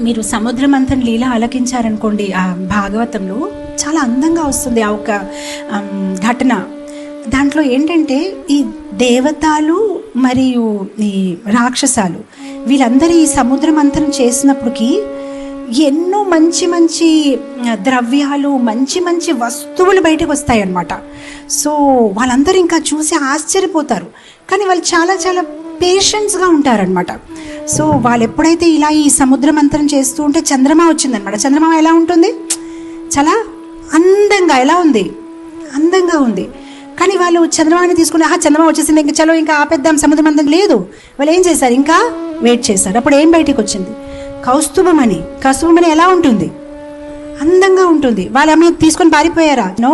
మీరు సముద్రమంతన్ లీల ఆలకించారనుకోండి, ఆ భాగవతంలో చాలా అందంగా వస్తుంది ఆ ఒక ఘటన. దాంట్లో ఏంటంటే ఈ దేవతలు మరియు ఈ రాక్షసాలు వీళ్ళందరూ ఈ సముద్రమంతనం చేసినప్పటికీ ఎన్నో మంచి మంచి ద్రవ్యాలు, మంచి మంచి వస్తువులు బయటకు వస్తాయి అన్నమాట. సో వాళ్ళందరూ ఇంకా చూసి ఆశ్చర్యపోతారు. కానీ వాళ్ళు చాలా చాలా పేషెన్స్గా ఉంటారనమాట. సో వాళ్ళు ఎప్పుడైతే ఇలా ఈ సముద్రమంతనం చేస్తూ ఉంటే చంద్రమా వచ్చిందనమాట. చంద్రమా ఎలా ఉంటుంది? చాలా అందంగా, ఎలా ఉంది? అందంగా ఉంది. కానీ వాళ్ళు చంద్రమాని తీసుకుని చంద్రమా వచ్చేసింది, ఇంకా చలో ఇంకా ఆపేద్దాం, సముద్రమంతనం లేదు. వాళ్ళు ఏం చేశారు? ఇంకా వెయిట్ చేశారు. అప్పుడు ఏం బయటికి వచ్చింది? కౌస్తుభమణి. కౌస్తుభమణి ఎలా ఉంటుంది? అందంగా ఉంటుంది. వాళ్ళు అమ్మ తీసుకొని పారిపోయారా? నో,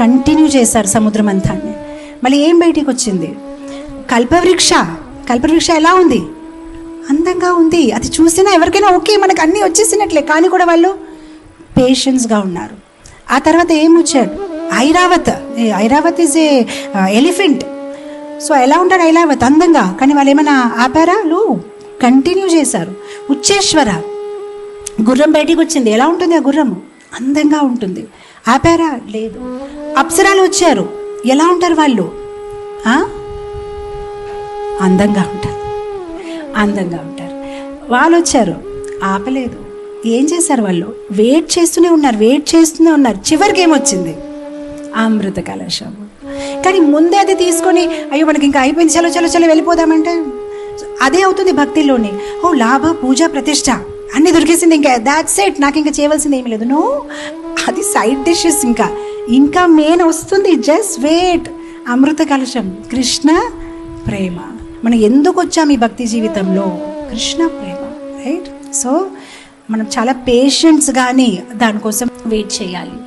కంటిన్యూ చేశారు సముద్రమంతాన్ని. మళ్ళీ ఏం బయటికి వచ్చింది? కల్పవృక్ష. కల్పవృక్ష ఎలా ఉంది? అందంగా ఉంది. అది చూసినా ఎవరికైనా ఓకే, మనకు అన్నీ వచ్చేసినట్లే. కానీ కూడా వాళ్ళు పేషెన్స్గా ఉన్నారు. ఆ తర్వాత ఏం వచ్చాడు? Airavat. Airavat is a elephant. So ఎలా ఉంటాడు ఐరావత్? అందంగా. కానీ వాళ్ళు ఏమైనా ఆపారా? కంటిన్యూ చేశారు. ఉచ్చేశ్వర. గుర్రం బయటికి వచ్చింది. ఎలా ఉంటుంది ఆ గుర్రం? అందంగా ఉంటుంది. ఆపారా? లేదు. అప్సరాలు వచ్చారు. ఎలా ఉంటారు వాళ్ళు? అందంగా ఉంటారు. అందంగా ఉంటారు. వాళ్ళు వచ్చారు, ఆపలేదు. ఏం చేశారు? వాళ్ళు వెయిట్ చేస్తూనే ఉన్నారు. చివరికి ఏమొచ్చింది? అమృత కలశం. కానీ ముందే అది తీసుకొని అయ్యో మనకి ఇంకా అయిపోయింది, చలో చలో చలో వెళ్ళిపోదామంటే అదే అవుతుంది భక్తిలోని. లాభ, పూజ, ప్రతిష్ట అన్నీ దొరికేసింది. ఇంకా దాట్స్ ఇట్, నాకు ఇంకా చేయవలసింది ఏమీ లేదు. నో, అది సైడ్ డిషెస్. ఇంకా మెయిన్ వస్తుంది. Just wait. అమృత కలశం, కృష్ణ ప్రేమ. మనం ఎందుకు వచ్చాం ఈ భక్తి జీవితంలో? కృష్ణ ప్రేమ, రైట్? సో మనం చాలా పేషెంట్స్గానే దానికోసం వెయిట్ చేయాలి.